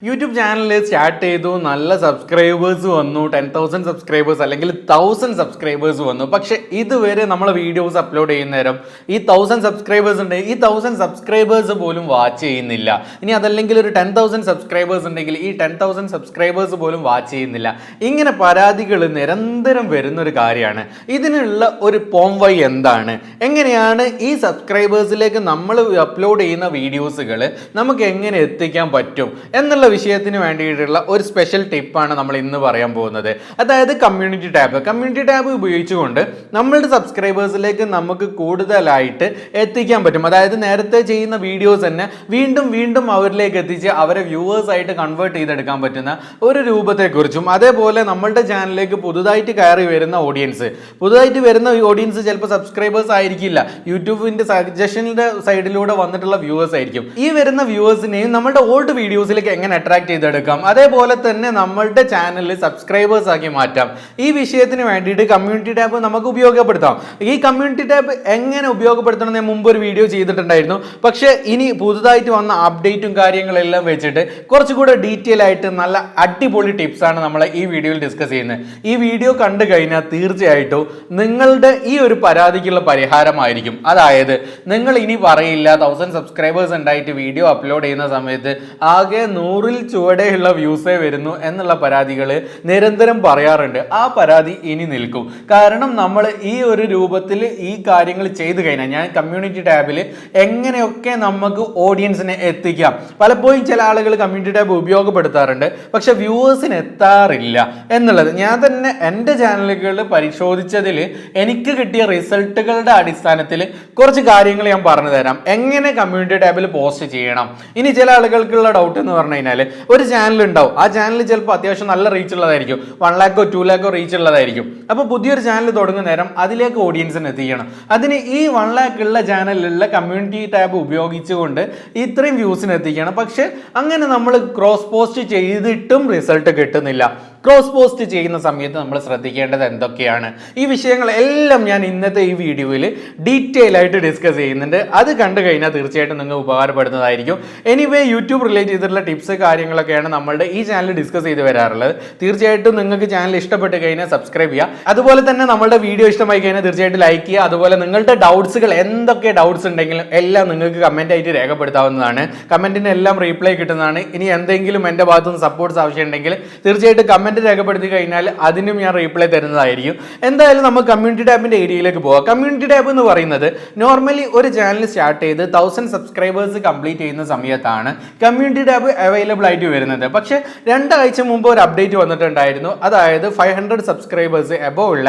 YouTube channel start ചെയ്തു നല്ല subscribers വന്നു 10,000 സബ്സ്ക്രൈബേഴ്സ് അല്ലെങ്കിൽ 1000 സബ്സ്ക്രൈബേഴ്സ് വന്നു. പക്ഷെ ഇതുവരെ നമ്മൾ വീഡിയോസ് അപ്ലോഡ് ചെയ്യുന്ന നേരം ഈ 1000 സബ്സ്ക്രൈബേഴ്സ് ഉണ്ട്, ഈ 1000 സബ്സ്ക്രൈബേഴ്സ് പോലും വാച്ച് ചെയ്യുന്നില്ല. ഇനി അതല്ലെങ്കിൽ ഒരു 10,000 സബ്സ്ക്രൈബേഴ്സ് ഉണ്ടെങ്കിൽ ഈ 10,000 സബ്സ്ക്രൈബേഴ്സ് പോലും വാച്ച് ചെയ്യുന്നില്ല. ഇങ്ങനെ പരാതികൾ നിരന്തരം വരുന്നൊരു കാര്യമാണ്. ഇതിനുള്ള ഒരു പോംവഴി എന്താണ്? എങ്ങനെയാണ് ഈ സബ്സ്ക്രൈബേഴ്സിലേക്ക് നമ്മൾ അപ്ലോഡ് ചെയ്യുന്ന വീഡിയോസുകൾ നമുക്ക് എങ്ങനെ എത്തിക്കാൻ പറ്റും എന്നുള്ള വിഷയത്തിന് വേണ്ടിയിട്ടുള്ള ഒരു സ്പെഷ്യൽ ടിപ്പാണ് നമ്മൾ ഇന്ന് പറയാൻ പോകുന്നത്. അതായത് കമ്മ്യൂണിറ്റി ടാബ് ഉപയോഗിച്ചുകൊണ്ട് നമ്മളുടെ സബ്സ്ക്രൈബേഴ്സിലേക്ക് നമുക്ക് കൂടുതലായിട്ട് എത്തിക്കാൻ പറ്റും. അതായത് നേരത്തെ ചെയ്യുന്ന വീഡിയോസ് തന്നെ വീണ്ടും അവരിലേക്ക് എത്തിച്ച് അവരെ വ്യൂവേഴ്സ് ആയിട്ട് കൺവേർട്ട് ചെയ്തെടുക്കാൻ പറ്റുന്ന ഒരു രൂപത്തെക്കുറിച്ചും, അതേപോലെ നമ്മളുടെ ചാനലിലേക്ക് പുതുതായിട്ട് കയറി വരുന്ന ഓഡിയൻസ് ചിലപ്പോൾ സബ്സ്ക്രൈബേഴ്സ് ആയിരിക്കില്ല, യൂട്യൂബിന്റെ സജഷനിന്റെ സൈഡിലൂടെ വന്നിട്ടുള്ള വ്യൂവേഴ്സ് ആയിരിക്കും. ഈ വരുന്ന വ്യൂവേഴ്സിനെയും നമ്മുടെ ഓൾഡ് വീഡിയോസിലേക്ക് എങ്ങനെ അട്രാക്ട് ചെയ്തെടുക്കാം, അതേപോലെ തന്നെ നമ്മളുടെ ചാനലിൽ സബ്സ്ക്രൈബേഴ്സ് ആക്കി മാറ്റാം. ഈ വിഷയത്തിന് വേണ്ടിയിട്ട് കമ്മ്യൂണിറ്റി ടാബ് നമുക്ക് ഉപയോഗപ്പെടുത്താം. ഈ കമ്മ്യൂണിറ്റി ടാബ് എങ്ങനെ ഉപയോഗപ്പെടുത്തണം എന്ന് മുമ്പ് ഒരു വീഡിയോ ചെയ്തിട്ടുണ്ടായിരുന്നു. പക്ഷേ ഇനി പുതുതായിട്ട് വന്ന അപ്ഡേറ്റും കാര്യങ്ങളെല്ലാം വെച്ചിട്ട് കുറച്ചുകൂടെ ഡീറ്റെയിൽ ആയിട്ട് നല്ല അടിപൊളി ടിപ്സ് ആണ് നമ്മൾ ഈ വീഡിയോയിൽ ഡിസ്കസ് ചെയ്യുന്നത്. ഈ വീഡിയോ കണ്ടു കഴിഞ്ഞാൽ തീർച്ചയായിട്ടും നിങ്ങളുടെ ഈ ഒരു പരാതിക്കുള്ള പരിഹാരമായിരിക്കും. അതായത് നിങ്ങൾ ഇനി പറയില്ല 1000 സബ്സ്ക്രൈബേഴ്സ് ഉണ്ടായിട്ട് വീഡിയോ അപ്ലോഡ് ചെയ്യുന്ന സമയത്ത് ആകെ 100-ൽ ചുവടെയുള്ള വ്യൂസേ വരുന്നു എന്നുള്ള പരാതികൾ നിരന്തരം പറയാറുണ്ട്. ആ പരാതി ഇനി നിൽക്കും. കാരണം നമ്മൾ ഈ ഒരു രൂപത്തിൽ ഈ കാര്യങ്ങൾ ചെയ്തു കഴിഞ്ഞാൽ, ഞാൻ കമ്മ്യൂണിറ്റി ടാബിൽ എങ്ങനെയൊക്കെ നമുക്ക് ഓഡിയൻസിനെ എത്തിക്കാം, പലപ്പോഴും ചില ആളുകൾ കമ്മ്യൂണിറ്റി ടാബ് ഉപയോഗപ്പെടുത്താറുണ്ട്, പക്ഷെ വ്യൂവേഴ്സിന് എത്താറില്ല എന്നുള്ളത് ഞാൻ തന്നെ എൻ്റെ ചാനലുകളിൽ പരിശോധിച്ചതിൽ എനിക്ക് കിട്ടിയ റിസൾട്ടുകളുടെ അടിസ്ഥാനത്തിൽ കുറച്ച് കാര്യങ്ങൾ ഞാൻ പറഞ്ഞു തരാം. എങ്ങനെ കമ്മ്യൂണിറ്റി ടാബിൽ പോസ്റ്റ് ചെയ്യണം. ഇനി ചില ആളുകൾക്കുള്ള ഡൗട്ട് എന്ന് പറഞ്ഞു കഴിഞ്ഞാൽ, ഒരു ചാനൽ ഉണ്ടാവും, ആ ചാനൽ ചിലപ്പോൾ അത്യാവശ്യം നല്ല റീച്ച് ഉള്ളതായിരിക്കും, 1 lakhോ 2 lakhോ റീച്ച് ഉള്ളതായിരിക്കും. അപ്പോൾ പുതിയൊരു ചാനൽ തുടങ്ങുന്ന നേരം അതിലേക്ക് ഓഡിയൻസിന് എത്തിക്കണം. അതിന് ഈ 1 lakh ഉള്ള ചാനലിലുള്ള കമ്മ്യൂണിറ്റി ടാബ് ഉപയോഗിച്ചുകൊണ്ട് ഇത്രയും വ്യൂസിന് എത്തിക്കണം. പക്ഷെ അങ്ങനെ നമ്മൾ ക്രോസ് പോസ്റ്റ് ചെയ്തിട്ടും റിസൾട്ട് കിട്ടുന്നില്ല. ക്രോസ് പോസ്റ്റ് ചെയ്യുന്ന സമയത്ത് നമ്മൾ ശ്രദ്ധിക്കേണ്ടത് എന്തൊക്കെയാണ്? ഈ വിഷയങ്ങളെല്ലാം ഞാൻ ഇന്നത്തെ ഈ വീഡിയോയിൽ ഡീറ്റെയിൽ ആയിട്ട് ഡിസ്കസ് ചെയ്യുന്നുണ്ട്. അത് കണ്ടു കഴിഞ്ഞാൽ തീർച്ചയായിട്ടും നിങ്ങൾക്ക് ഉപകാരപ്പെടുന്നതായിരിക്കും. എനിവേ യൂട്യൂബ് റിലേറ്റ് ചെയ്തിട്ടുള്ള ടിപ്സ് കാര്യങ്ങളൊക്കെയാണ് നമ്മളുടെ ഈ ചാനൽ ഡിസ്കസ് ചെയ്ത് വരാറുള്ളത്. തീർച്ചയായിട്ടും നിങ്ങൾക്ക് ചാനൽ ഇഷ്ടപ്പെട്ട് കഴിഞ്ഞാൽ സബ്സ്ക്രൈബ് ചെയ്യുക. അതുപോലെ തന്നെ നമ്മളുടെ വീഡിയോ ഇഷ്ടമായി കഴിഞ്ഞാൽ തീർച്ചയായിട്ടും ലൈക്ക് ചെയ്യുക. അതുപോലെ നിങ്ങളുടെ ഡൗട്ട്സുകൾ എന്തൊക്കെ ഡൗട്ട്സ് ഉണ്ടെങ്കിലും എല്ലാം നിങ്ങൾക്ക് കമന്റ് ആയിട്ട് രേഖപ്പെടുത്താവുന്നതാണ്. കമന്റിന് എല്ലാം റീപ്ലൈ കിട്ടുന്നതാണ്. ഇനി എന്തെങ്കിലും എൻ്റെ ഭാഗത്തുനിന്ന് സപ്പോർട്ട്സ് ആവശ്യമുണ്ടെങ്കിൽ തീർച്ചയായിട്ടും കമന്റ് രേഖപ്പെടുത്തി കഴിഞ്ഞാൽ അതിനും ഞാൻ റീപ്ലൈ തരുന്നതായിരിക്കും. എന്തായാലും നമുക്ക് കമ്മ്യൂണിറ്റി ടാബിന്റെ ഏരിയയിലേക്ക് പോകാം. കമ്മ്യൂണിറ്റി ടാബ് എന്ന് പറയുന്നത് നോർമലി ഒരു ചാനൽ സ്റ്റാർട്ട് ചെയ്ത് 1000 സബ്സ്ക്രൈബേഴ്സ് കംപ്ലീറ്റ് ചെയ്യുന്ന സമയത്താണ് കമ്മ്യൂണിറ്റി ടാബ് അവൈലബിൾ ആയിട്ട് വരുന്നത്. പക്ഷേ 2 ആഴ്ച മുമ്പ് ഒരു അപ്ഡേറ്റ് വന്നിട്ടുണ്ടായിരുന്നു. അതായത് 500 സബ്സ്ക്രൈബേഴ്സ് എബോവ് ഉള്ള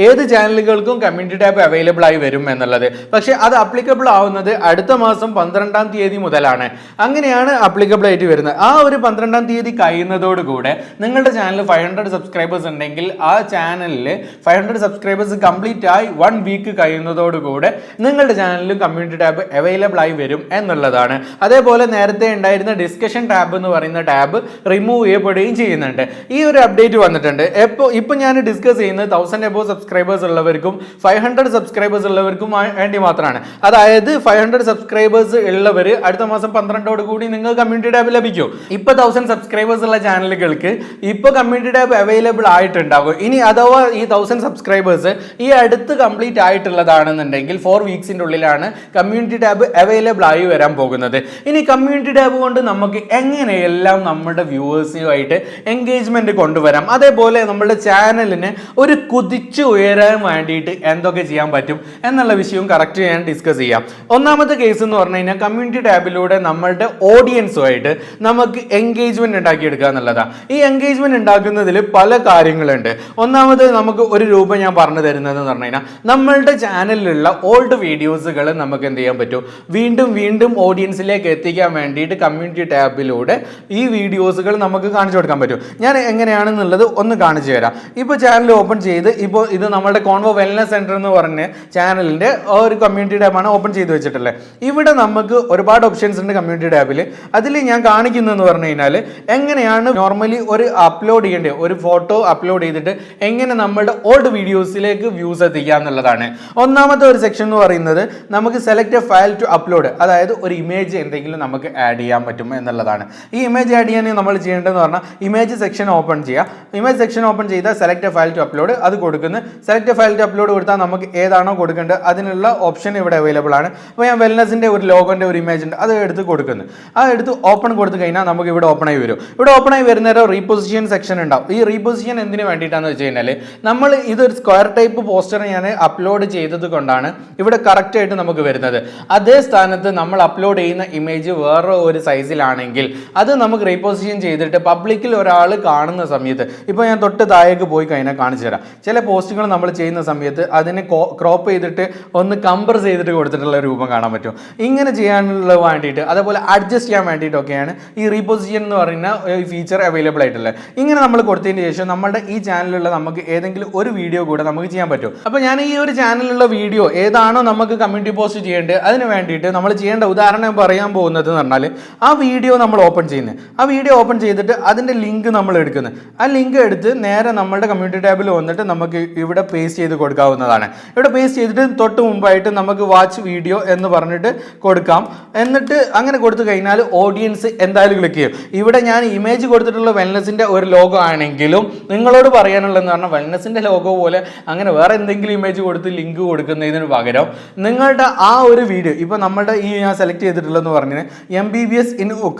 ഏത് ചാനലുകൾക്കും കമ്മ്യൂണിറ്റി ടാബ് അവൈലബിൾ ആയി വരും എന്നുള്ളത്. പക്ഷേ അത് അപ്ലിക്കബിൾ ആവുന്നത് അടുത്ത മാസം 12-ാം തീയതി മുതലാണ്. അങ്ങനെയാണ് അപ്ലിക്കബിൾ ആയിട്ട് വരുന്നത്. ആ ഒരു 12-ാം തീയതി കഴിയുന്നതോടുകൂടെ നിങ്ങളുടെ ചാനൽ 500 സബ്സ്ക്രൈബേഴ്സ് ഉണ്ടെങ്കിൽ ആ ചാനലിൽ 500 സബ്സ്ക്രൈബേഴ്സ് കംപ്ലീറ്റ് ആയി 1 വീക്ക് കഴിയുന്നതോടുകൂടെ നിങ്ങളുടെ ചാനലിലും കമ്മ്യൂണിറ്റി ടാബ് അവൈലബിൾ ആയി വരും എന്നുള്ളതാണ്. അതേപോലെ നേരത്തെ ഉണ്ടായിരുന്ന ഡിസ്കഷൻ ടാബ് എന്ന് പറയുന്ന ടാബ് റിമൂവ് ചെയ്യപ്പെടുകയും ചെയ്യുന്നുണ്ട്. ഈ ഒരു അപ്ഡേറ്റ് വന്നിട്ടുണ്ട്. ഇപ്പൊ ഞാൻ ഡിസ്കസ് ചെയ്യുന്നത് 1000 എബോവ് സബ്സ്ക്രൈബേഴ്സ് ഉള്ളവർക്കും 500 സബ്സ്ക്രൈബേഴ്സ് ഉള്ളവർക്കും വേണ്ടി മാത്രമാണ്. അതായത് 500 സബ്സ്ക്രൈബേഴ്സ് ഉള്ളവർ അടുത്ത മാസം 12 കൂടി നിങ്ങൾ കമ്മ്യൂണിറ്റി ടാബ് ലഭിക്കും. ഇപ്പൊ 1000 സബ്സ്ക്രൈബേഴ്സ് ഉള്ള ചാനലുകൾക്ക് ഇപ്പൊ കമ്മ്യൂണിറ്റി ടാബ് അവൈലബിൾ ആയിട്ടുണ്ടാകും. ഇനി അഥവാ ഈ 1000 സബ്സ്ക്രൈബേഴ്സ് ഈ അടുത്ത് കംപ്ലീറ്റ് ആയിട്ടുള്ളതാണെന്നുണ്ടെങ്കിൽ 4 വീക്സിന്റെ ഉള്ളിലാണ് കമ്മ്യൂണിറ്റി ടാബ് അവൈലബിൾ ആയി വരാൻ പോകുന്നത്. ഇനി കമ്മ്യൂണിറ്റി ടാബ് കൊണ്ട് നമുക്ക് എങ്ങനെയെല്ലാം നമ്മുടെ വ്യൂവേഴ്സുമായിട്ട് എൻഗേജ്മെന്റ് കൊണ്ടുവരാം, അതേപോലെ നമ്മുടെ ചാനലിന് ഒരു കുതിച്ചു ഉയരാൻ വേണ്ടിയിട്ട് എന്തൊക്കെ ചെയ്യാൻ പറ്റും എന്നുള്ള വിഷയവും കറക്റ്റ് ഞാൻ ഡിസ്കസ് ചെയ്യാം. ഒന്നാമത്തെ കേസ് എന്ന് പറഞ്ഞു കഴിഞ്ഞാൽ കമ്മ്യൂണിറ്റി ടാബിലൂടെ നമ്മളുടെ ഓഡിയൻസുമായിട്ട് നമുക്ക് എൻഗേജ്മെന്റ് ഉണ്ടാക്കിയെടുക്കുക എന്നുള്ളതാണ്. ഈ എൻഗേജ്മെന്റ് ഉണ്ടാക്കുന്നതിൽ പല കാര്യങ്ങളുണ്ട്. ഒന്നാമത് നമുക്ക് ഒരു രൂപം ഞാൻ പറഞ്ഞു തരുന്നത് എന്ന് പറഞ്ഞു കഴിഞ്ഞാൽ, നമ്മളുടെ ചാനലിലുള്ള ഓൾഡ് വീഡിയോസുകൾ നമുക്ക് എന്ത് ചെയ്യാൻ പറ്റും, വീണ്ടും ഓഡിയൻസിലേക്ക് എത്തിക്കാൻ വേണ്ടിയിട്ട് കമ്മ്യൂണിറ്റി ടാബിലൂടെ ഈ വീഡിയോസുകൾ നമുക്ക് കാണിച്ചു കൊടുക്കാൻ പറ്റും. ഞാൻ എങ്ങനെയാണെന്നുള്ളത് ഒന്ന് കാണിച്ചു തരാം. ഇപ്പോൾ ചാനൽ ഓപ്പൺ ചെയ്ത് ഇപ്പോൾ ഇത് നമ്മുടെ കോൺവോ വെൽനസ് സെന്റർ എന്ന് പറഞ്ഞ ചാനലിന്റെ ഒരു കമ്മ്യൂണിറ്റി ടാബാണ് ഓപ്പൺ ചെയ്ത് വെച്ചിട്ടുള്ളത്. ഇവിടെ നമുക്ക് ഒരുപാട് ഓപ്ഷൻസ് ഉണ്ട് കമ്മ്യൂണിറ്റി ടാബിൽ. അതിൽ ഞാൻ കാണിക്കുന്നതെന്ന് പറഞ്ഞു കഴിഞ്ഞാൽ എങ്ങനെയാണ് നോർമലി ഒരു അപ്ലോഡ് ചെയ്യേണ്ടത്, ഒരു ഫോട്ടോ അപ്ലോഡ് ചെയ്തിട്ട് എങ്ങനെ നമ്മളുടെ ഓൾഡ് വീഡിയോസിലേക്ക് വ്യൂസ് എത്തിക്കുക എന്നുള്ളതാണ്. ഒന്നാമത്തെ ഒരു സെക്ഷൻ എന്ന് പറയുന്നത് നമുക്ക് select a file to upload, അതായത് ഒരു ഇമേജ് എന്തെങ്കിലും നമുക്ക് ആഡ് ചെയ്യാൻ പറ്റും എന്നുള്ളതാണ്. ഈ ഇമേജ് ആഡ് ചെയ്യാൻ നമ്മൾ ചെയ്യേണ്ടതെന്ന് പറഞ്ഞാൽ ഇമേജ് സെക്ഷൻ ഓപ്പൺ ചെയ്യുക. ഇമേജ് സെക്ഷൻ ഓപ്പൺ ചെയ്താൽ select a file to upload അത് കൊടുക്കുന്നു. Select a file to upload കൊടുത്താൽ നമുക്ക് ഏതാണോ കൊടുക്കേണ്ടത് അതിനുള്ള ഓപ്ഷൻ ഇവിടെ അവൈലബിൾ ആണ്. അപ്പോൾ ഞാൻ വെൽനസിൻ്റെ ഒരു ലോഗോൻ്റെ ഒരു ഇമേജ് ഉണ്ട്, അത് എടുത്ത് കൊടുക്കുന്നു. അത് എടുത്ത് ഓപ്പൺ കൊടുത്തു കഴിഞ്ഞാൽ നമുക്ക് ഇവിടെ ഓപ്പൺ ആയി വരും. ഇവിടെ ഓപ്പൺ ആയി വരുന്നേരം റീപൊസിഷൻ സെക്ഷൻ ഉണ്ടാവും. ഈ റീപൊസിഷൻ എന്തിനു വേണ്ടിയിട്ടാണെന്ന് വെച്ച് കഴിഞ്ഞാൽ നമ്മൾ ഇതൊരു സ്ക്വയർ ടൈപ്പ് പോസ്റ്റർ ഞാൻ അപ്ലോഡ് ചെയ്തത് കൊണ്ടാണ് ഇവിടെ കറക്റ്റ് ആയിട്ട് നമുക്ക് വരുന്നത്. അതേ സ്ഥാനത്ത് നമ്മൾ അപ്ലോഡ് ചെയ്യുന്ന ഇമേജ് വേറെ ഒരു സൈസിലാണെങ്കിൽ അത് നമുക്ക് റീപൊസിഷൻ ചെയ്തിട്ട് പബ്ലിക്കിൽ ഒരാൾ കാണുന്ന സമയത്ത്, ഇപ്പോൾ ഞാൻ തൊട്ട് താഴേക്ക് പോയി കഴിഞ്ഞാൽ കാണിച്ചു തരാം. ചില പോസ്റ്റുകൾ നമ്മൾ ചെയ്യുന്ന സമയത്ത് അതിനെ ക്രോപ്പ് ചെയ്തിട്ട് ഒന്ന് കംപ്രസ് ചെയ്തിട്ട് കൊടുത്തിട്ടുള്ള രൂപം കാണാൻ പറ്റും. ഇങ്ങനെ ചെയ്യാനുള്ള വേണ്ടിയിട്ട് അതേപോലെ അഡ്ജസ്റ്റ് ചെയ്യാൻ വേണ്ടിയിട്ടൊക്കെയാണ് ഈ റീപൊസിഷൻ എന്ന് പറയുന്ന ഫീച്ചർ അവൈലബിൾ ആയിട്ടുള്ളത്. ഇങ്ങനെ നമ്മൾ കൊടുത്തതിന് ശേഷം നമ്മുടെ ഈ ചാനലിലുള്ള നമുക്ക് ഏതെങ്കിലും ഒരു വീഡിയോ കൂടെ നമുക്ക് ചെയ്യാൻ പറ്റും. അപ്പോൾ ഞാൻ ഈ ഒരു ചാനലിലുള്ള വീഡിയോ ഏതാണോ നമുക്ക് കമ്മ്യൂണിറ്റി പോസ്റ്റ് ചെയ്യേണ്ടത് അതിന് വേണ്ടിയിട്ട് നമ്മൾ ചെയ്യേണ്ട ഉദാഹരണം പറയാൻ പോകുന്നത് എന്ന് പറഞ്ഞാൽ ആ വീഡിയോ നമ്മൾ ഓപ്പൺ ചെയ്യുന്നത്, ആ വീഡിയോ ഓപ്പൺ ചെയ്തിട്ട് അതിൻ്റെ ലിങ്ക് നമ്മൾ എടുക്കുന്നത്. ആ ലിങ്ക് എടുത്ത് നേരെ നമ്മുടെ കമ്മ്യൂണിറ്റി ടാബിൽ വന്നിട്ട് നമുക്ക് ഇവിടെ പേസ്റ്റ് ചെയ്ത് കൊടുക്കാവുന്നതാണ്. ഇവിടെ പേസ്റ്റ് ചെയ്തിട്ട് തൊട്ട് മുമ്പായിട്ട് നമുക്ക് വാച്ച് വീഡിയോ എന്ന് പറഞ്ഞിട്ട് കൊടുക്കാം. എന്നിട്ട് അങ്ങനെ കൊടുത്തു കഴിഞ്ഞാൽ ഓഡിയൻസ് എന്തായാലും ക്ലിക്ക് ചെയ്യും. ഇവിടെ ഞാൻ ഇമേജ് കൊടുത്തിട്ടുള്ള വെൽനസിൻ്റെ ഒരു ലോഗോ ആണെങ്കിലും നിങ്ങളോട് പറയാനുള്ളതെന്ന് പറഞ്ഞാൽ വെൽനസിൻ്റെ ലോഗോ പോലെ അങ്ങനെ വേറെ എന്തെങ്കിലും ഇമേജ് കൊടുത്ത് ലിങ്ക് കൊടുക്കുന്നതിന് പകരം നിങ്ങളുടെ ആ ഒരു വീഡിയോ, ഇപ്പോൾ നമ്മുടെ ഈ ഞാൻ സെലക്ട് ചെയ്തിട്ടുള്ളതെന്ന് പറഞ്ഞാൽ MBBS ഇൻ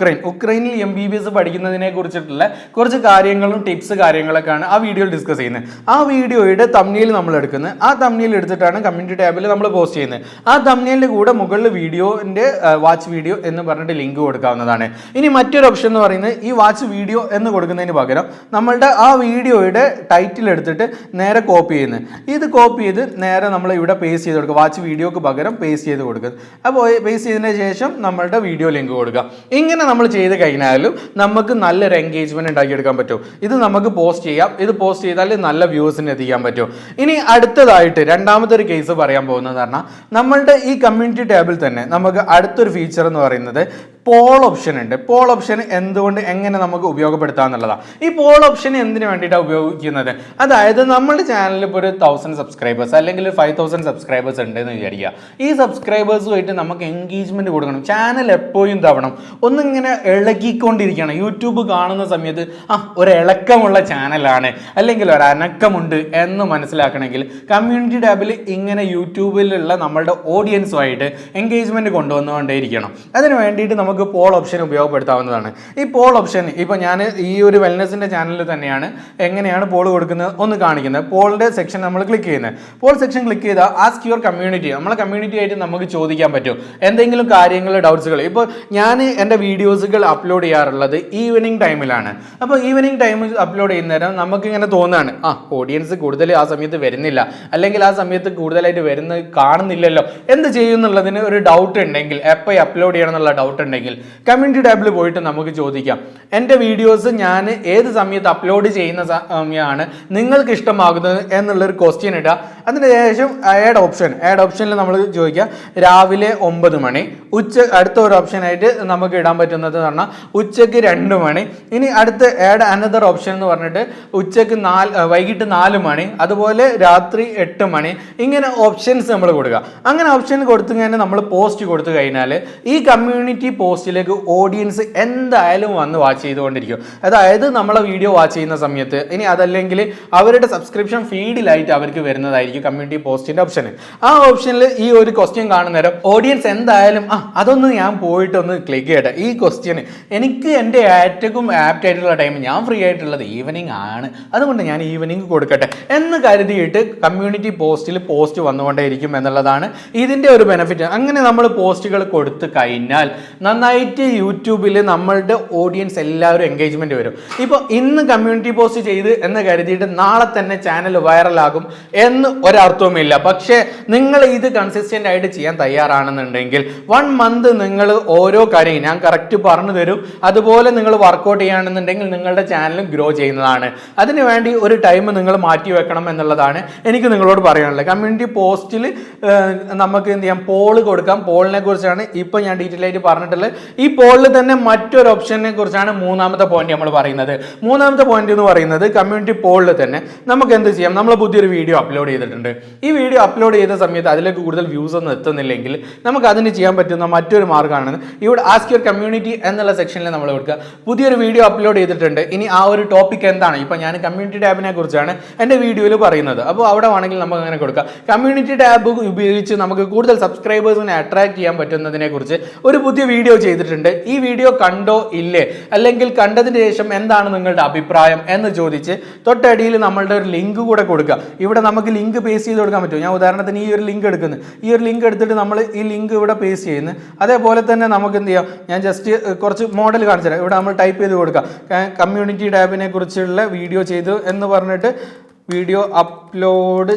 ഉക്രൈനിൽ MBBS പഠിക്കുന്നതിനെ കുറിച്ചിട്ടുള്ള കുറച്ച് കാര്യങ്ങളും ടിപ്സ് കാര്യങ്ങളൊക്കെയാണ് ആ വീഡിയോയിൽ ഡിസ്കസ് ചെയ്യുന്നത്. ആ വീഡിയോയുടെ തംബ്നെയിൽ നമ്മൾ എടുക്കുന്നത്, ആ തംബ്നെയിൽ എടുത്തിട്ടാണ് കമ്മ്യൂണിറ്റി ടാബിൽ നമ്മൾ പോസ്റ്റ് ചെയ്യുന്നത്. ആ തംബ്നെയിലിൻ്റെ കൂടെ മുകളിൽ വീഡിയോൻ്റെ വാച്ച് വീഡിയോ എന്ന് പറഞ്ഞിട്ട് ലിങ്ക് കൊടുക്കാവുന്നതാണ്. ഇനി മറ്റൊരു ഓപ്ഷൻ എന്ന് പറയുന്നത് ഈ വാച്ച് വീഡിയോ എന്ന് കൊടുക്കുന്നതിന് പകരം നമ്മളുടെ ആ വീഡിയോയുടെ ടൈറ്റിൽ എടുത്തിട്ട് നേരെ കോപ്പി ചെയ്യുന്നത്. ഇത് കോപ്പി ചെയ്ത് നേരെ നമ്മൾ ഇവിടെ പേസ്റ്റ് ചെയ്ത് കൊടുക്കുക. വാച്ച് വീഡിയോക്ക് പകരം പേസ്റ്റ് ചെയ്ത് കൊടുക്കുക. അപ്പോൾ പേസ്റ്റ് ചെയ്തതിന് ശേഷം നമ്മളുടെ വീഡിയോ ലിങ്ക് കൊടുക്കുക. ഇങ്ങനെ നമ്മൾ ചെയ്ത് കഴിഞ്ഞാലും നമുക്ക് നല്ലൊരു എൻഗേജ്മെന്റ് ഉണ്ടാക്കിയെടുക്കാൻ പറ്റും. ഇത് നമുക്ക് പോസ്റ്റ് ചെയ്യാം. ഇത് പോസ്റ്റ് ചെയ്താൽ നല്ല വ്യൂസിന് എത്തിക്കാൻ പറ്റും. ഇനി അടുത്തതായിട്ട് രണ്ടാമത്തെ ഒരു കേസ് പറയാൻ പോകുന്നത് പറഞ്ഞാൽ നമ്മളുടെ ഈ കമ്മ്യൂണിറ്റി ടാബിൽ തന്നെ നമുക്ക് അടുത്തൊരു ഫീച്ചർ എന്ന് പറയുന്നത് പോൾ ഓപ്ഷൻ ഉണ്ട്. പോൾ ഓപ്ഷൻ എന്തുകൊണ്ട് എങ്ങനെ നമുക്ക് ഉപയോഗപ്പെടുത്താമെന്നുള്ളതാണ്. ഈ പോൾ ഓപ്ഷൻ എന്തിനു വേണ്ടിയിട്ടാണ് ഉപയോഗിക്കുന്നത്? അതായത് നമ്മുടെ ചാനലിൽ ഇപ്പോൾ ഒരു 1000 സബ്സ്ക്രൈബേഴ്സ് അല്ലെങ്കിൽ 5000 സബ്സ്ക്രൈബേഴ്സ് ഉണ്ടെന്ന് വിചാരിക്കുക. ഈ സബ്സ്ക്രൈബേഴ്സുമായിട്ട് നമുക്ക് എൻഗേജ്മെന്റ് കൊടുക്കണം. ചാനൽ എപ്പോഴും തവണം ഒന്നിങ്ങനെ ഇളകിക്കൊണ്ടിരിക്കണം. യൂട്യൂബ് കാണുന്ന സമയത്ത് ഒരു ഇളക്കമുള്ള ചാനലാണ് അല്ലെങ്കിൽ ഒരു അനക്കമുണ്ട് എന്ന് മനസ്സിലാക്കണമെങ്കിൽ കമ്മ്യൂണിറ്റി ടാബിൽ ഇങ്ങനെ യൂട്യൂബിലുള്ള നമ്മളുടെ ഓഡിയൻസുമായിട്ട് എൻഗേജ്മെന്റ് കൊണ്ടുവന്നുകൊണ്ടേയിരിക്കണം. അതിന് വേണ്ടിയിട്ട് നമുക്ക് പോൾ ഓപ്ഷൻ ഉപയോഗപ്പെടുത്താവുന്നതാണ്. ഈ പോൾ ഓപ്ഷൻ ഇപ്പോൾ ഞാൻ ഈ ഒരു വെൽനസിൻ്റെ ചാനലിൽ തന്നെയാണ് എങ്ങനെയാണ് പോൾ കൊടുക്കുന്നത് ഒന്ന് കാണിക്കുന്നത്. പോളിൻ്റെ സെക്ഷൻ നമ്മൾ ക്ലിക്ക് ചെയ്യുന്നത്. പോൾ സെക്ഷൻ ക്ലിക്ക് ചെയ്താൽ ആസ്ക് യുവർ കമ്മ്യൂണിറ്റി, നമ്മളെ കമ്മ്യൂണിറ്റി ആയിട്ട് നമുക്ക് ചോദിക്കാൻ പറ്റും എന്തെങ്കിലും കാര്യങ്ങൾ, ഡൗട്ട്സുകൾ. ഇപ്പോൾ ഞാൻ എൻ്റെ വീഡിയോസുകൾ അപ്ലോഡ് ചെയ്യാറുള്ളത് ഈവനിങ് ടൈമിലാണ്. അപ്പോൾ ഈവനിങ് ടൈമിൽ അപ്ലോഡ് ചെയ്യുന്നേരം നമുക്കിങ്ങനെ തോന്നുകയാണ് ഓഡിയൻസ് കൂടുതൽ ആ സമയത്ത് വരുന്നില്ല, അല്ലെങ്കിൽ ആ സമയത്ത് കൂടുതലായിട്ട് വരുന്നത് കാണുന്നില്ലല്ലോ, എന്ത് ചെയ്യുന്നുള്ളതിന് ഒരു ഡൗട്ട് ഉണ്ടെങ്കിൽ, എപ്പോൾ അപ്ലോഡ് ചെയ്യണം എന്നുള്ള ഡൗട്ട് ഉണ്ടെങ്കിൽ കമ്മ്യൂണിറ്റി ടാബിൽ പോയിട്ട് നമുക്ക് ചോദിക്കാം. എൻ്റെ വീഡിയോസ് ഞാൻ ഏത് സമയത്ത് അപ്ലോഡ് ചെയ്യുന്ന സമയമാണ് നിങ്ങൾക്ക് ഇഷ്ടമാകുന്നത് എന്നുള്ളൊരു ക്വസ്റ്റ്യൻ ഇടുക. അതിനുശേഷം ആഡ് ഓപ്ഷനിൽ നമ്മൾ ചോദിക്കുക രാവിലെ 9 മണി, അടുത്ത ഒരു ഓപ്ഷനായിട്ട് നമുക്ക് ഇടാൻ പറ്റുന്നത് പറഞ്ഞാൽ ഉച്ചയ്ക്ക് 2 മണി. ഇനി അടുത്ത ആഡ് അനദർ ഓപ്ഷൻ എന്ന് പറഞ്ഞിട്ട് ഉച്ചയ്ക്ക് വൈകിട്ട് 4 മണി, അതുപോലെ രാത്രി 8 മണി. ഇങ്ങനെ ഓപ്ഷൻസ് നമ്മൾ കൊടുക്കുക. അങ്ങനെ ഓപ്ഷൻ കൊടുത്തു കഴിഞ്ഞാൽ നമ്മൾ പോസ്റ്റ് കൊടുത്തു കഴിഞ്ഞാൽ ഈ കമ്മ്യൂണിറ്റി പോസ്റ്റിലേക്ക് ഓഡിയൻസ് എന്തായാലും വന്ന് വാച്ച് ചെയ്തുകൊണ്ടിരിക്കും. അതായത് നമ്മളെ വീഡിയോ വാച്ച് ചെയ്യുന്ന സമയത്ത്, ഇനി അതല്ലെങ്കിൽ അവരുടെ സബ്സ്ക്രിപ്ഷൻ ഫീഡിലായിട്ട് അവർക്ക് വരുന്നതായിരിക്കും കമ്മ്യൂണിറ്റി പോസ്റ്റിന്റെ ഓപ്ഷൻ. ആ ഓപ്ഷനിൽ ഈ ഒരു ക്വസ്റ്റ്യൻ കാണുന്ന നേരം ഓഡിയൻസ് എന്തായാലും അതൊന്ന് ഞാൻ പോയിട്ടൊന്ന് ക്ലിക്ക് ചെയ്യട്ടെ. ഈ ക്വസ്റ്റ്യൻ എനിക്ക് എൻ്റെ ഏറ്റവും ആപ്റ്റ് ആയിട്ടുള്ള ടൈം, ഞാൻ ഫ്രീ ആയിട്ടുള്ളത് ഈവനിങ് ആണ്, അതുകൊണ്ട് ഞാൻ ഈവനിങ് കൊടുക്കട്ടെ എന്ന് കരുതിയിട്ട് കമ്മ്യൂണിറ്റി പോസ്റ്റിൽ പോസ്റ്റ് വന്നുകൊണ്ടേയിരിക്കും എന്നുള്ളതാണ് ഇതിൻ്റെ ഒരു ബെനിഫിറ്റ്. അങ്ങനെ നമ്മൾ പോസ്റ്റുകൾ കൊടുത്തു കഴിഞ്ഞാൽ നന്നായിട്ട് യൂട്യൂബിൽ നമ്മളുടെ ഓഡിയൻസ് എല്ലാവരും എൻഗേജ്മെന്റ് വരും. ഇപ്പോൾ ഇന്ന് കമ്മ്യൂണിറ്റി പോസ്റ്റ് ചെയ്ത് എന്ന് കരുതിയിട്ട് നാളെ തന്നെ ചാനൽ വൈറലാകും എന്ന് ഒരർത്ഥവുമില്ല. പക്ഷേ നിങ്ങൾ ഇത് കൺസിസ്റ്റന്റ് ആയിട്ട് ചെയ്യാൻ തയ്യാറാണെന്നുണ്ടെങ്കിൽ 1 മന്ത് നിങ്ങൾ ഓരോ കാര്യം ഞാൻ കറക്റ്റ് പറഞ്ഞു തരും. അതുപോലെ നിങ്ങൾ വർക്കൗട്ട് ചെയ്യുകയാണെന്നുണ്ടെങ്കിൽ നിങ്ങളുടെ ചാനലും ഗ്രോ ചെയ്യുന്നതാണ്. അതിനുവേണ്ടി ഒരു ടൈം നിങ്ങൾ മാറ്റി വെക്കണം എന്നുള്ളതാണ് എനിക്ക് നിങ്ങളോട് പറയാനുള്ളത്. കമ്മ്യൂണിറ്റി പോസ്റ്റിൽ നമുക്ക് എന്ത് ചെയ്യാം, പോള് കൊടുക്കാം. പോളിനെ കുറിച്ചാണ് ഇപ്പോൾ ഞാൻ ഡീറ്റെയിൽ ആയിട്ട് പറഞ്ഞിട്ടുള്ളത്. ഈ പോളിൽ തന്നെ മറ്റൊരു ഓപ്ഷനെ കുറിച്ചാണ് മൂന്നാമത്തെ പോയിന്റ് നമ്മൾ പറയുന്നത്. മൂന്നാമത്തെ പോയിന്റ് എന്ന് പറയുന്നത് കമ്മ്യൂണിറ്റി പോളിൽ തന്നെ നമുക്ക് എന്ത് ചെയ്യാം, നമ്മൾ പുതിയൊരു വീഡിയോ അപ്ലോഡ് ചെയ്തിട്ടുണ്ട്. ഈ വീഡിയോ അപ്ലോഡ് ചെയ്ത സമയത്ത് അതിലേക്ക് കൂടുതൽ വ്യൂസ് ഒന്നും എത്തുന്നില്ലെങ്കിൽ നമുക്ക് അതിന് ചെയ്യാൻ പറ്റുന്ന മറ്റൊരു മാർഗ്ഗമാണ് ഇവിടെ ആസ്ക് യുവർ കമ്മ്യൂണിറ്റി എന്നുള്ള സെക്ഷനിൽ നമ്മൾ കൊടുക്കുക. പുതിയൊരു വീഡിയോ അപ്ലോഡ് ചെയ്തിട്ടുണ്ട്, ഇനി ആ ഒരു ടോപ്പിക് എന്താണ്, ഇപ്പം ഞാൻ കമ്മ്യൂണിറ്റി ടാബിനെ കുറിച്ചാണ് എൻ്റെ വീഡിയോയിൽ പറയുന്നത്. അപ്പോൾ അവിടെ വേണമെങ്കിൽ നമുക്ക് അങ്ങനെ കൊടുക്കാം. കമ്മ്യൂണിറ്റി ടാബ് ഉപയോഗിച്ച് നമുക്ക് കൂടുതൽ സബ്സ്ക്രൈബേഴ്സിനെ അട്രാക്ട് ചെയ്യാൻ പറ്റുന്നതിനെ കുറിച്ച് ഒരു പുതിയ വീഡിയോ ചെയ്തിട്ടുണ്ട്. ഈ വീഡിയോ കണ്ടോ ഇല്ലേ, അല്ലെങ്കിൽ കണ്ടതിന് ശേഷം എന്താണ് നിങ്ങളുടെ അഭിപ്രായം എന്ന് ചോദിച്ച് തൊട്ടടിയിൽ നമ്മളുടെ ഒരു ലിങ്ക് കൂടെ കൊടുക്കുക. ഇവിടെ നമുക്ക് ലിങ്ക് പേസ്റ്റ് ചെയ്ത് കൊടുക്കാൻ പറ്റും. ഞാൻ ഉദാഹരണത്തിന് ഈ ഒരു ലിങ്ക് എടുക്കുന്നു. ഈ ഒരു ലിങ്ക് എടുത്തിട്ട് നമ്മൾ ഈ ലിങ്ക് ഇവിടെ പേസ്റ്റ് ചെയ്യുന്നു. അതേപോലെ തന്നെ നമുക്ക് എന്ത് ചെയ്യാം, ഞാൻ ജസ്റ്റ് കുറച്ച് മോഡൽ കാണിച്ചു തരാം. ഇവിടെ നമ്മൾ ടൈപ്പ് ചെയ്ത് കൊടുക്കാം, കമ്മ്യൂണിറ്റി ടാബിനെ കുറിച്ചുള്ള വീഡിയോ ചെയ്തു എന്ന് പറഞ്ഞിട്ട് വീഡിയോ അപ്ലോഡ്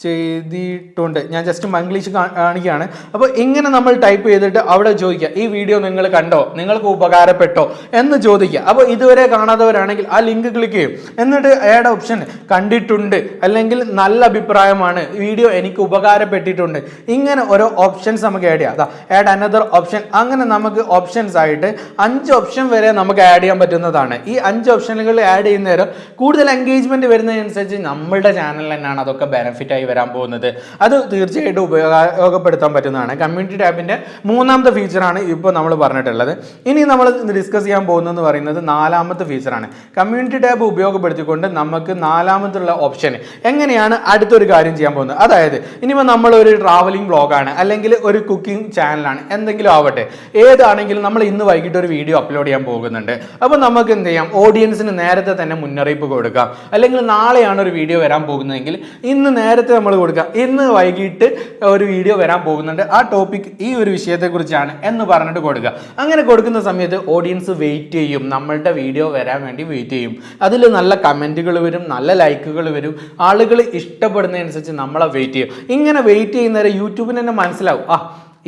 ചെയ്തിട്ടുണ്ട്. ഞാൻ ജസ്റ്റ് മംഗ്ലീഷ് കാണിക്കുകയാണ്. അപ്പോൾ ഇങ്ങനെ നമ്മൾ ടൈപ്പ് ചെയ്തിട്ട് അവിടെ ചോദിക്കുക, ഈ വീഡിയോ നിങ്ങൾ കണ്ടോ, നിങ്ങൾക്ക് ഉപകാരപ്പെട്ടോ എന്ന് ചോദിക്കുക. അപ്പോൾ ഇതുവരെ കാണാത്തവരാണെങ്കിൽ ആ ലിങ്ക് ക്ലിക്ക് ചെയ്യും. എന്നിട്ട് ആഡ് ഓപ്ഷൻ കണ്ടിട്ടുണ്ട്, അല്ലെങ്കിൽ നല്ല അഭിപ്രായമാണ്, വീഡിയോ എനിക്ക് ഉപകാരപ്പെട്ടിട്ടുണ്ട്, ഇങ്ങനെ ഓരോ ഓപ്ഷൻസ് നമുക്ക് ആഡ് ചെയ്യാം. ആഡ് അനദർ ഓപ്ഷൻ, അങ്ങനെ നമുക്ക് ഓപ്ഷൻസ് ആയിട്ട് 5 ഓപ്ഷൻ വരെ നമുക്ക് ആഡ് ചെയ്യാൻ പറ്റുന്നതാണ്. ഈ 5 ഓപ്ഷനുകൾ ആഡ് ചെയ്യുന്നേരം കൂടുതൽ എൻഗേജ്മെന്റ് വരുന്നതിനനുസരിച്ച് നമ്മളുടെ ചാനൽ തന്നെയാണ് അതൊക്കെ ബെനിഫിറ്റ് ആയി വരാൻ പോകുന്നത്. അത് തീർച്ചയായിട്ടും ഉപയോഗപ്പെടുത്താൻ പറ്റുന്നതാണ്. കമ്മ്യൂണിറ്റി ടാബിന്റെ മൂന്നാമത്തെ ഫീച്ചറാണ് ഇപ്പോൾ നമ്മൾ പറഞ്ഞിട്ടുള്ളത്. ഇനി നമ്മൾ ഡിസ്കസ് ചെയ്യാൻ പോകുന്നതെന്ന് പറയുന്നത് 4ാമത്തെ ഫീച്ചറാണ്. കമ്മ്യൂണിറ്റി ടാബ് ഉപയോഗപ്പെടുത്തിക്കൊണ്ട് നമുക്ക് 4ാമത്തുള്ള ഓപ്ഷൻ എങ്ങനെയാണ് അടുത്തൊരു കാര്യം ചെയ്യാൻ പോകുന്നത്. അതായത് ഇനിയിപ്പോൾ നമ്മളൊരു ട്രാവലിംഗ് വ്ളോഗാണ്, അല്ലെങ്കിൽ ഒരു കുക്കിംഗ് ചാനലാണ്, എന്തെങ്കിലും ആവട്ടെ, ഏതാണെങ്കിലും നമ്മൾ ഇന്ന് വൈകിട്ട് ഒരു വീഡിയോ അപ്ലോഡ് ചെയ്യാൻ പോകുന്നുണ്ട്. അപ്പോൾ നമുക്ക് എന്ത് ചെയ്യാം, ഓഡിയൻസിന് നേരത്തെ തന്നെ മുന്നറിയിപ്പ് കൊടുക്കാം. അല്ലെങ്കിൽ നാളെയാണ് ഒരു വീഡിയോ വരാൻ പോകുന്നതെങ്കിൽ ഇന്ന് നേരത്തെ നമ്മൾ കൊടുക്കുക, ഇന്ന് വൈകിട്ട് ഒരു വീഡിയോ വരാൻ പോകുന്നുണ്ട്, ആ ടോപ്പിക് ഈ ഒരു വിഷയത്തെക്കുറിച്ചാണ് എന്ന് പറഞ്ഞിട്ട് കൊടുക്കുക. അങ്ങനെ കൊടുക്കുന്ന സമയത്ത് ഓഡിയൻസ് വെയിറ്റ് ചെയ്യും, നമ്മളുടെ വീഡിയോ വരാൻ വേണ്ടി വെയിറ്റ് ചെയ്യും. അതിൽ നല്ല കമൻറ്റുകൾ വരും, നല്ല ലൈക്കുകൾ വരും, ആളുകൾ ഇഷ്ടപ്പെടുന്നതനുസരിച്ച് നമ്മളെ വെയിറ്റ് ചെയ്യും. ഇങ്ങനെ വെയിറ്റ് ചെയ്യുന്നവരെ യൂട്യൂബിന് തന്നെ മനസ്സിലാവും,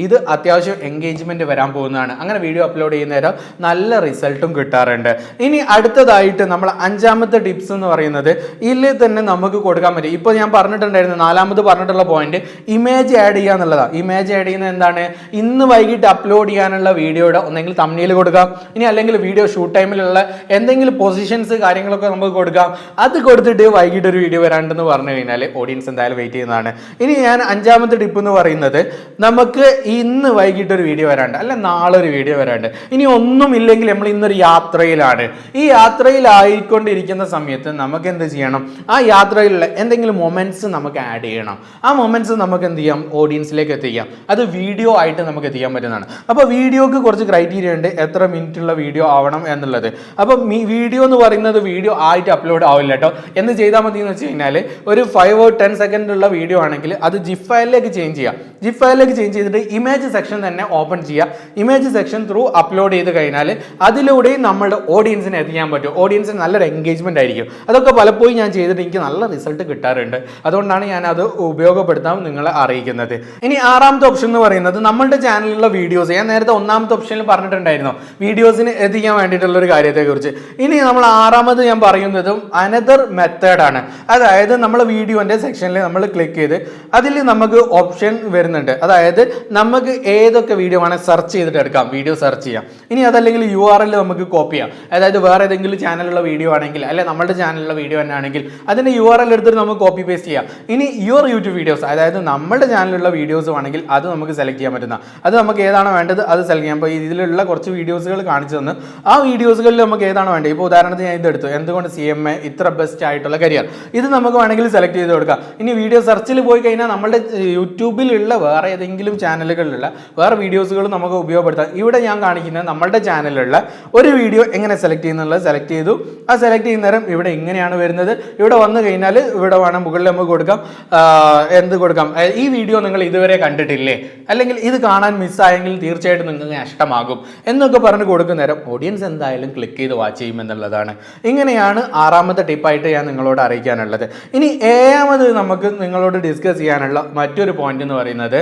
ഇത് അത്യാവശ്യം എൻഗേജ്മെന്റ് വരാൻ പോകുന്നതാണ്. അങ്ങനെ വീഡിയോ അപ്ലോഡ് ചെയ്യുന്നേരം നല്ല റിസൾട്ടും കിട്ടാറുണ്ട്. ഇനി അടുത്തതായിട്ട് നമ്മൾ 5ാമത്തെ ടിപ്സ് എന്ന് പറയുന്നത് ഇതിൽ തന്നെ നമുക്ക് കൊടുക്കാൻ പറ്റും. ഇപ്പോൾ ഞാൻ പറഞ്ഞിട്ടുണ്ടായിരുന്നു 4ാമത് പറഞ്ഞിട്ടുള്ള പോയിന്റ് ഇമേജ് ആഡ് ചെയ്യുക എന്നുള്ളതാണ്. ഇമേജ് ആഡ് ചെയ്യുന്നത് എന്താണ്, ഇന്ന് വൈകിട്ട് അപ്ലോഡ് ചെയ്യാനുള്ള വീഡിയോയുടെ ഒന്നെങ്കിൽ തംബ്നെയിൽ കൊടുക്കാം, ഇനി അല്ലെങ്കിൽ വീഡിയോ ഷൂട്ട് ടൈമിലുള്ള എന്തെങ്കിലും പൊസിഷൻസ് കാര്യങ്ങളൊക്കെ നമുക്ക് കൊടുക്കാം. അത് കൊടുത്തിട്ട് വൈകിട്ട് ഒരു വീഡിയോ വരാണ്ടെന്ന് പറഞ്ഞു കഴിഞ്ഞാൽ ഓഡിയൻസ് എന്തായാലും വെയിറ്റ് ചെയ്യുന്നതാണ്. ഇനി ഞാൻ 5ാമത്തെ ടിപ്പ് എന്ന് പറയുന്നത് നമുക്ക് ഇന്ന് വൈകിട്ട് ഒരു വീഡിയോ വരാണ്ട്, അല്ല നാളെ ഒരു വീഡിയോ വരാണ്ട്, ഇനി ഒന്നുമില്ലെങ്കിൽ നമ്മൾ ഇന്നൊരു യാത്രയിലാണ്, ഈ യാത്രയിലായിക്കൊണ്ടിരിക്കുന്ന സമയത്ത് നമുക്ക് എന്ത് ചെയ്യണം, ആ യാത്രയിലുള്ള എന്തെങ്കിലും മൊമെന്റ്സ് നമുക്ക് ആഡ് ചെയ്യണം. ആ മൊമെന്റ്സ് നമുക്ക് എന്ത് ചെയ്യാം, ഓഡിയൻസിലേക്ക് എത്തിക്കാം. അത് വീഡിയോ ആയിട്ട് നമുക്ക് എത്തിക്കാൻ പറ്റുന്നതാണ്. അപ്പോൾ വീഡിയോക്ക് കുറച്ച് ക്രൈറ്റീരിയ ഉണ്ട്, എത്ര മിനിറ്റുള്ള വീഡിയോ ആവണം എന്നുള്ളത്. അപ്പോൾ വീഡിയോ എന്ന് പറയുന്നത് വീഡിയോ ആയിട്ട് അപ്ലോഡ് ആവില്ല കേട്ടോ. എന്ത് ചെയ്താൽ മതി എന്ന് വെച്ച് കഴിഞ്ഞാൽ ഒരു 5 or 10 സെക്കൻഡ് ഉള്ള വീഡിയോ ആണെങ്കിൽ അത് ജിഫ് ഫയലിലേക്ക് ചേഞ്ച് ചെയ്യാം. ജിഫ് ഫയലിലേക്ക് ചേഞ്ച് ചെയ്തിട്ട് ഇമേജ് സെക്ഷൻ തന്നെ ഓപ്പൺ ചെയ്യുക. ഇമേജ് സെക്ഷൻ ത്രൂ അപ്ലോഡ് ചെയ്ത് കഴിഞ്ഞാൽ അതിലൂടെയും നമ്മളുടെ ഓഡിയൻസിനെ എത്തിക്കാൻ പറ്റും. ഓഡിയൻസിന് നല്ലൊരു എൻഗേജ്മെന്റ് ആയിരിക്കും. അതൊക്കെ പലപ്പോഴും ഞാൻ ചെയ്തിട്ട് എനിക്ക് നല്ല റിസൾട്ട് കിട്ടാറുണ്ട്. അതുകൊണ്ടാണ് ഞാൻ അത് ഉപയോഗപ്പെടുത്താൻ നിങ്ങളെ അറിയിക്കുന്നത്. ഇനി 6ാമത്തെ ഓപ്ഷൻ എന്ന് പറയുന്നത് നമ്മളുടെ ചാനലിലുള്ള വീഡിയോസ്. ഞാൻ നേരത്തെ 1ാമത്തെ ഓപ്ഷനിൽ പറഞ്ഞിട്ടുണ്ടായിരുന്നു വീഡിയോസിന് എത്തിക്കാൻ വേണ്ടിയിട്ടുള്ള ഒരു കാര്യത്തെക്കുറിച്ച്. ഇനി നമ്മൾ 6ാമത് ഞാൻ പറയുന്നതും അനദർ മെത്തേഡാണ്. അതായത് നമ്മൾ വീഡിയോന്റെ സെക്ഷനിൽ നമ്മൾ ക്ലിക്ക് ചെയ്ത് അതിൽ നമുക്ക് ഓപ്ഷൻ വരുന്നുണ്ട്. അതായത് നമുക്ക് ഏതൊക്കെ വീഡിയോ വേണമെങ്കിൽ സെർച്ച് ചെയ്തിട്ട് എടുക്കാം, വീഡിയോ സെർച്ച് ചെയ്യാം. ഇനി അതല്ലെങ്കിൽ URL നമുക്ക് കോപ്പി ചെയ്യാം. അതായത് വേറെ ഏതെങ്കിലും ചാനലുള്ള വീഡിയോ ആണെങ്കിൽ, അല്ലെ നമ്മുടെ ചാനലിലുള്ള വീഡിയോ തന്നെ ആണെങ്കിൽ അതിന്റെ URL എടുത്തിട്ട് നമുക്ക് കോപ്പി പേസ്റ്റ് ചെയ്യാം. ഇനി യുവർ യൂട്യൂബ് വീഡിയോസ്, അതായത് നമ്മുടെ ചാനലിലുള്ള വീഡിയോസ് ആണെങ്കിൽ അത് നമുക്ക് സെലക്ട് ചെയ്യാൻ പറ്റുന്ന, അത് നമുക്ക് ഏതാണോ വേണ്ടത് അത് സെലക്ട് ചെയ്യാം. അപ്പോൾ ഇതിലുള്ള കുറച്ച് വീഡിയോസുകൾ കാണിച്ചു തന്ന് ആ വീഡിയോസുകളിൽ നമുക്ക് ഏതാണോ വേണ്ടത്, ഇപ്പോൾ ഉദാഹരണത്തിന് ഞാൻ ഇതെടുത്തു, എന്തുകൊണ്ട് CMA ഇത്ര ബെസ്റ്റ് ആയിട്ടുള്ള കരിയർ, ഇത് നമുക്ക് വേണമെങ്കിൽ സെലക്ട് ചെയ്ത് കൊടുക്കാം. ഇനി വീഡിയോ സെർച്ചിൽ പോയി കഴിഞ്ഞാൽ നമ്മുടെ യൂട്യൂബിലുള്ള വേറെ ഏതെങ്കിലും ചാനൽ ചാനലുകളിലുള്ള വേറെ വീഡിയോസുകൾ നമുക്ക് ഉപയോഗപ്പെടുത്താം. ഇവിടെ ഞാൻ കാണിക്കുന്നത് നമ്മളുടെ ചാനലിലുള്ള ഒരു വീഡിയോ എങ്ങനെ സെലക്ട് ചെയ്യുന്നുള്ളത് സെലക്ട് ചെയ്തു. ആ സെലക്ട് ചെയ്യുന്ന നേരം ഇവിടെ ഇങ്ങനെയാണ് വരുന്നത്. ഇവിടെ വന്നു കഴിഞ്ഞാൽ ഇവിടെ വേണം മുകളിൽ നമുക്ക് കൊടുക്കാം, എന്ത് കൊടുക്കാം, ഈ വീഡിയോ നിങ്ങൾ ഇതുവരെ കണ്ടിട്ടില്ലേ, അല്ലെങ്കിൽ ഇത് കാണാൻ മിസ്സായെങ്കിൽ തീർച്ചയായിട്ടും നിങ്ങൾക്ക് നഷ്ടമാകും എന്നൊക്കെ പറഞ്ഞ് കൊടുക്കുന്ന നേരം ഓഡിയൻസ് എന്തായാലും ക്ലിക്ക് ചെയ്ത് വാച്ച് ചെയ്യും എന്നുള്ളതാണ്. ഇങ്ങനെയാണ് 6ാമത്തെ ടിപ്പായിട്ട് ഞാൻ നിങ്ങളോട് അറിയിക്കാനുള്ളത്. ഇനി 7ാമത് നമുക്ക് നിങ്ങളോട് ഡിസ്കസ് ചെയ്യാനുള്ള മറ്റൊരു പോയിന്റ് എന്ന് പറയുന്നത്,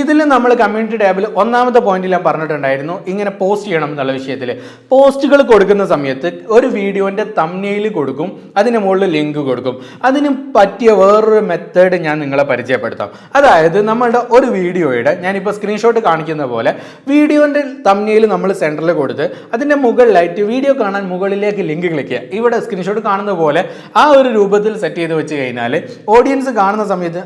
ഇതിൽ നമ്മൾ കമ്മ്യൂണിറ്റി ടാബിൽ 1ാമത്തെ പോയിന്റിൽ ഞാൻ പറഞ്ഞിട്ടുണ്ടായിരുന്നു ഇങ്ങനെ പോസ്റ്റ് ചെയ്യണം എന്നുള്ള വിഷയത്തിൽ. പോസ്റ്റുകൾ കൊടുക്കുന്ന സമയത്ത് ഒരു വീഡിയോന്റെ തംബ്നെയിൽ കൊടുക്കും, അതിന് മുകളിൽ ലിങ്ക് കൊടുക്കും. അതിന് പറ്റിയ വേറൊരു മെത്തേഡ് ഞാൻ നിങ്ങളെ പരിചയപ്പെടുത്താം. അതായത് നമ്മളുടെ ഒരു വീഡിയോയുടെ ഞാനിപ്പോൾ സ്ക്രീൻഷോട്ട് കാണിക്കുന്ന പോലെ വീഡിയോന്റെ തംബ്നെയിൽ നമ്മൾ സെൻറ്ററിൽ കൊടുത്ത് അതിൻ്റെ മുകളിലായിട്ട് വീഡിയോ കാണാൻ മുകളിലേക്ക് ലിങ്ക് ക്ലിക്ക് ചെയ്യുക. ഇവിടെ സ്ക്രീൻഷോട്ട് കാണുന്ന പോലെ ആ ഒരു രൂപത്തിൽ സെറ്റ് ചെയ്ത് വെച്ച് കഴിഞ്ഞാൽ ഓഡിയൻസ് കാണുന്ന സമയത്ത്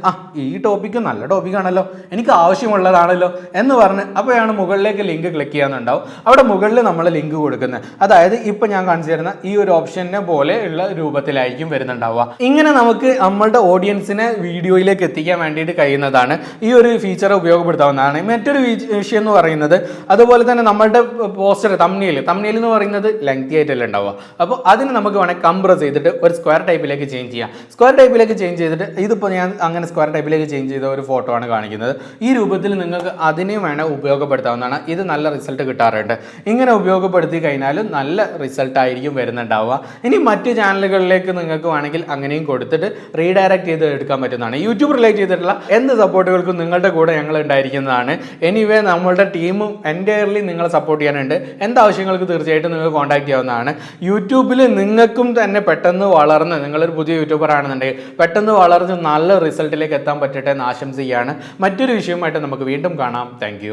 ഈ ടോപ്പിക്ക് നല്ല ടോപ്പിക്കാണല്ലോ, എനിക്ക് ആവശ്യമുള്ളതാണല്ലോ എന്ന് പറഞ്ഞ് അപ്പോഴാണ് മുകളിലേക്ക് ലിങ്ക് ക്ലിക്ക് ചെയ്യാന്നുണ്ടാവും. അവിടെ മുകളിൽ നമ്മൾ ലിങ്ക് കൊടുക്കുന്നത്. അതായത് ഇപ്പം ഞാൻ കാണിച്ചു തരുന്ന ഈ ഒരു ഓപ്ഷനെ പോലെ ഉള്ള രൂപത്തിലായിരിക്കും വരുന്നുണ്ടാവുക. ഇങ്ങനെ നമുക്ക് നമ്മളുടെ ഓഡിയൻസിനെ വീഡിയോയിലേക്ക് എത്തിക്കാൻ വേണ്ടിയിട്ട് കഴിയുന്നതാണ്. ഈ ഒരു ഫീച്ചർ ഉപയോഗപ്പെടുത്താവുന്നതാണ്. മറ്റൊരു വിഷയം എന്ന് പറയുന്നത്, അതുപോലെ തന്നെ നമ്മളുടെ പോസ്റ്റർ തംബ്നെയിൽ എന്ന് പറയുന്നത് ലെങ്തി ആയിട്ടല്ലേ ഉണ്ടാവുക. അപ്പോൾ അതിന് നമുക്ക് വേണമെങ്കിൽ കംപ്രസ് ചെയ്തിട്ട് ഒരു സ്ക്വയർ ടൈപ്പിലേക്ക് ചേഞ്ച് ചെയ്യാം. സ്ക്വയർ ടൈപ്പിലേക്ക് ചേഞ്ച് ചെയ്തിട്ട് ഇതിപ്പോൾ ഞാൻ അങ്ങനെ സ്ക്വയർ ടൈപ്പിലേക്ക് ചേഞ്ച് ചെയ്ത ഒരു ഫോട്ടോ ആണ് കാണിക്കുന്നത്. ഈ രൂപത്തിൽ നിങ്ങൾക്ക് അതിനെ വേണം ഉപയോഗപ്പെടുത്താവുന്നതാണ്. ഇത് നല്ല റിസൾട്ട് കിട്ടാറുണ്ട്. ഇങ്ങനെ ഉപയോഗപ്പെടുത്തി കഴിഞ്ഞാൽ നല്ല റിസൾട്ട് ആയിരിക്കും വരുന്നുണ്ടാവുക. ഇനി മറ്റ് ചാനലുകളിലേക്ക് നിങ്ങൾക്ക് വേണമെങ്കിൽ അങ്ങനെയും കൊടുത്തിട്ട് റീഡയറക്റ്റ് ചെയ്ത് എടുക്കാൻ പറ്റുന്നതാണ്. യൂട്യൂബ് റിലേറ്റ് ചെയ്തിട്ടുള്ള എന്ത് സപ്പോർട്ടുകൾക്കും നിങ്ങളുടെ കൂടെ ഞങ്ങൾ ഉണ്ടായിരിക്കുന്നതാണ്. എനിവേ നമ്മളുടെ ടീമും എൻ്റയർലി നിങ്ങളെ സപ്പോർട്ട് ചെയ്യാനുണ്ട്. എന്താവശ്യങ്ങൾക്ക് തീർച്ചയായിട്ടും നിങ്ങൾക്ക് കോൺടാക്ട് ചെയ്യാവുന്നതാണ്. യൂട്യൂബിൽ നിങ്ങൾക്കും തന്നെ പെട്ടെന്ന് വളർന്ന്, നിങ്ങളൊരു പുതിയ യൂട്യൂബർ ആണെന്നുണ്ടെങ്കിൽ പെട്ടെന്ന് വളർന്ന് നല്ല റിസൾട്ടിലേക്ക് എത്താൻ പറ്റട്ടെ എന്ന് ആശംസിക്കുകയാണ്. മറ്റൊരു വിഷയമായിട്ട് നമുക്ക് വീണ്ടും കാണാം. താങ്ക്